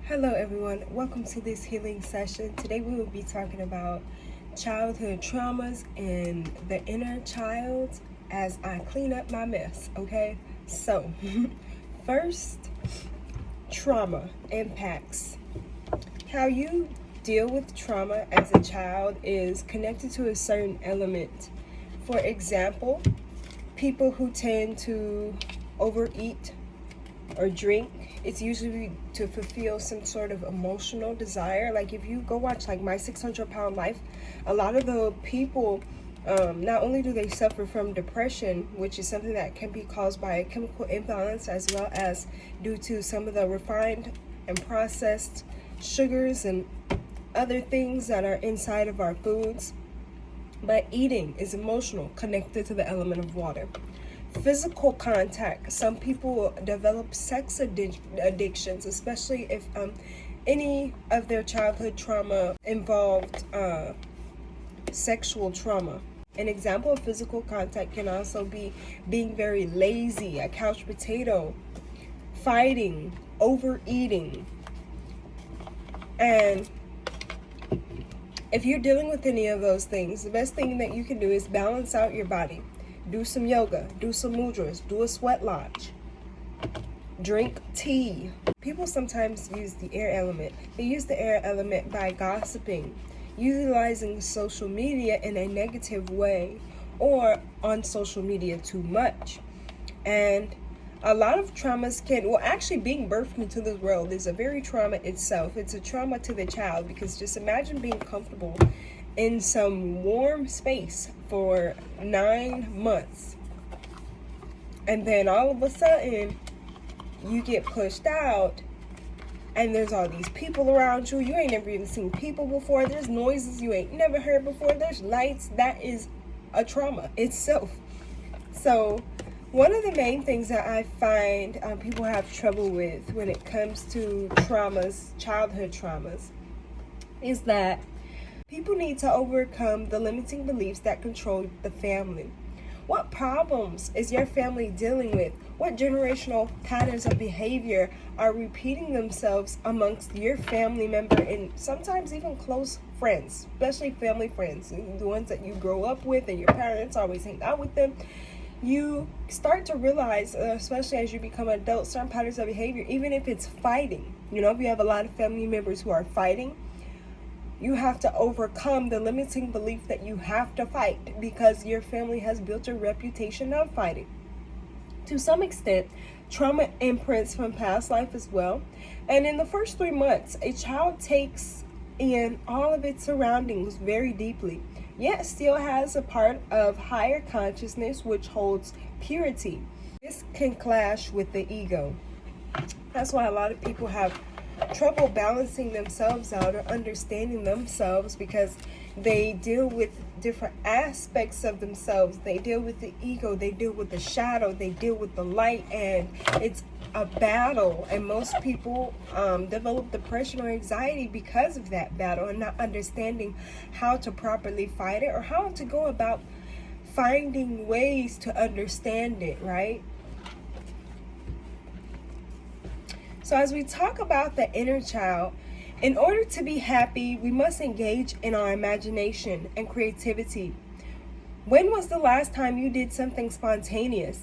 Hello everyone, welcome to this healing session. Today we will be talking about childhood traumas and the inner child as I clean up my mess, okay? So, first, trauma impacts. How you deal with trauma as a child is connected to a certain element. For example, people who tend to overeat or drink, it's usually to fulfill some sort of emotional desire. Like if you go watch like My 600 Pound Life, a lot of the people, not only do they suffer from depression, which is something that can be caused by a chemical imbalance, as well as due to some of the refined and processed sugars and other things that are inside of our foods. But eating is emotional, connected to the element of water. Physical contact. Some people develop sex addictions, especially if any of their childhood trauma involved sexual trauma. An example of physical contact can also be being very lazy, a couch potato, fighting, overeating. And if you're dealing with any of those things, the best thing that you can do is balance out your body. Do some yoga, do some mudras, do a sweat lodge, drink tea. People sometimes use the air element. They use the air element by gossiping, utilizing social media in a negative way, or on social media too much. And a lot of traumas actually being birthed into this world is a very trauma itself. It's a trauma to the child, because just imagine being comfortable in some warm space for 9 months, and then all of a sudden you get pushed out and there's all these people around you. You ain't never even seen people before. There's noises you ain't never heard before. There's lights. That is a trauma itself. So one of the main things that I find people have trouble with when it comes to traumas, childhood traumas, is that people need to overcome the limiting beliefs that control the family. What problems is your family dealing with? What generational patterns of behavior are repeating themselves amongst your family member and sometimes even close friends, especially family friends, the ones that you grow up with and your parents always hang out with them? You start to realize, especially as you become an adult, certain patterns of behavior, even if it's fighting. If you have a lot of family members who are fighting, you have to overcome the limiting belief that you have to fight because your family has built a reputation of fighting. To some extent, trauma imprints from past life as well. And in the first 3 months, a child takes in all of its surroundings very deeply, yet still has a part of higher consciousness which holds purity. This can clash with the ego. That's why a lot of people have trouble balancing themselves out or understanding themselves, because they deal with different aspects of themselves. They deal with the ego, they deal with the shadow, they deal with the light, and it's a battle. And most people develop depression or anxiety because of that battle and not understanding how to properly fight it or how to go about finding ways to understand it, right? So as we talk about the inner child, in order to be happy, we must engage in our imagination and creativity. When was the last time you did something spontaneous?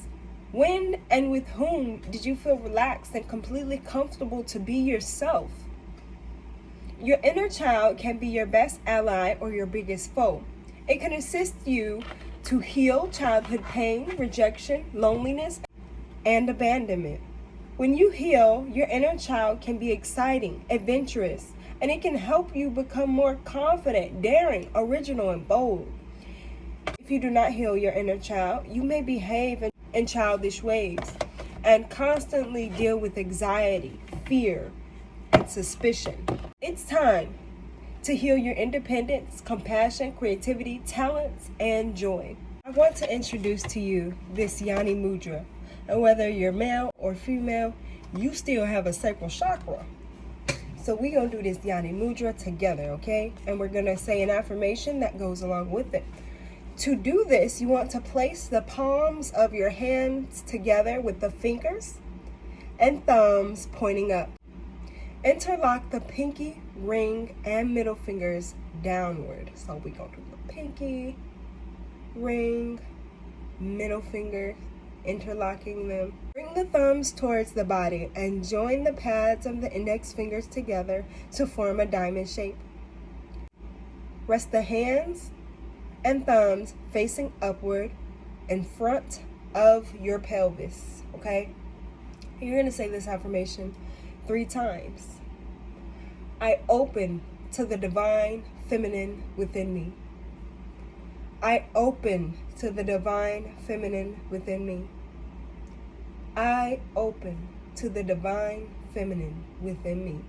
When and with whom did you feel relaxed and completely comfortable to be yourself? Your inner child can be your best ally or your biggest foe. It can assist you to heal childhood pain, rejection, loneliness, and abandonment. When you heal, your inner child can be exciting, adventurous, and it can help you become more confident, daring, original, and bold. If you do not heal your inner child, you may behave in childish ways and constantly deal with anxiety, fear, and suspicion. It's time to heal your independence, compassion, creativity, talents, and joy. I want to introduce to you this Yoni Mudra. And whether you're male or female, you still have a sacral chakra. So we're going to do this Yoni Mudra together, okay? And we're going to say an affirmation that goes along with it. To do this, you want to place the palms of your hands together with the fingers and thumbs pointing up. Interlock the pinky, ring, and middle fingers downward. So we're going to do the pinky, ring, middle finger, interlocking them. Bring the thumbs towards the body and join the pads of the index fingers together to form a diamond shape. Rest the hands and thumbs facing upward in front of your pelvis, okay? You're going to say this affirmation 3 times. I open to the divine feminine within me. I open to the divine feminine within me. I open to the divine feminine within me.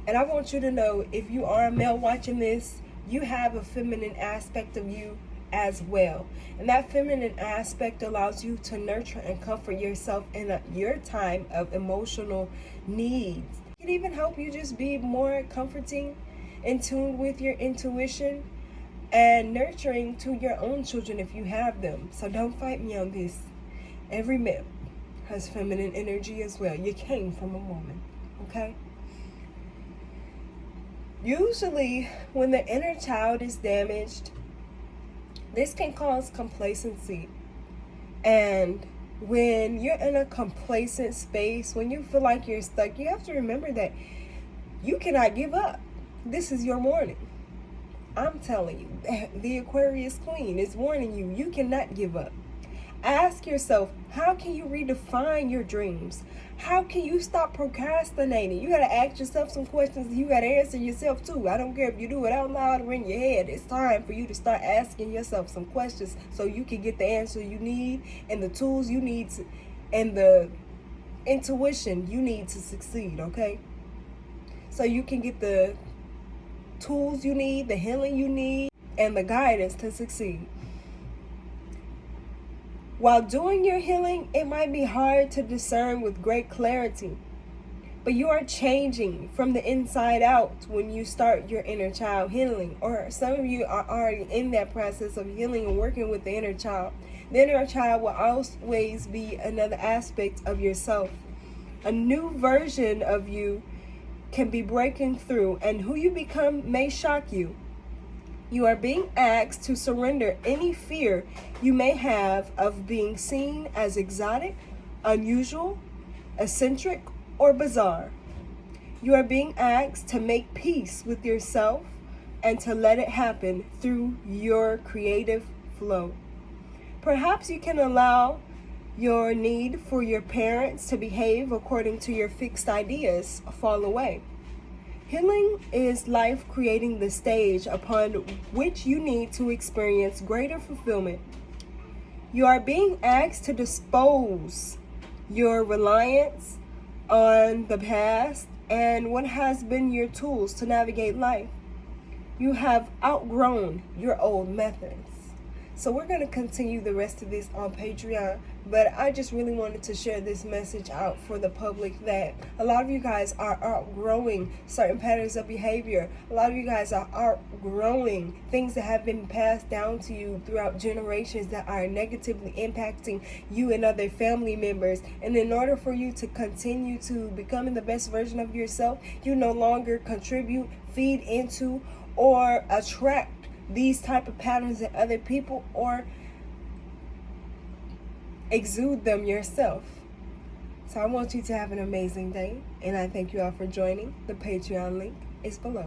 And I want you to know, if you are a male watching this, you have a feminine aspect of you as well. And that feminine aspect allows you to nurture and comfort yourself in your time of emotional needs. It can even help you just be more comforting, in tune with your intuition, and nurturing to your own children if you have them. So don't fight me on this. Every male has feminine energy as well. You came from a woman, okay? Usually, when the inner child is damaged, this can cause complacency. And when you're in a complacent space, when you feel like you're stuck, you have to remember that you cannot give up. This is your warning. I'm telling you, the Aquarius Queen is warning you, you cannot give up. Ask yourself, how can you redefine your dreams? How can you stop procrastinating? You got to ask yourself some questions. You got to answer yourself too. I don't care if you do it out loud or in your head. It's time for you to start asking yourself some questions so you can get the answer you need and the tools you need to, and the intuition you need to succeed, okay? So you can get the tools you need, the healing you need, and the guidance to succeed. While doing your healing, it might be hard to discern with great clarity, but you are changing from the inside out when you start your inner child healing, or some of you are already in that process of healing and working with the inner child. The inner child will always be another aspect of yourself. A new version of you can be breaking through, and who you become may shock you. You are being asked to surrender any fear you may have of being seen as exotic, unusual, eccentric, or bizarre. You are being asked to make peace with yourself and to let it happen through your creative flow. Perhaps you can allow your need for your parents to behave according to your fixed ideas fall away. Healing is life creating the stage upon which you need to experience greater fulfillment. You are being asked to dispose your reliance on the past and what has been your tools to navigate life. You have outgrown your old methods. So we're going to continue the rest of this on Patreon, but I just really wanted to share this message out for the public that a lot of you guys are outgrowing certain patterns of behavior. A lot of you guys are outgrowing things that have been passed down to you throughout generations that are negatively impacting you and other family members. And in order for you to continue to becoming the best version of yourself, you no longer contribute, feed into, or attract these type of patterns in other people or exude them yourself. So I want you to have an amazing day, and I thank you all for joining. The Patreon link is below.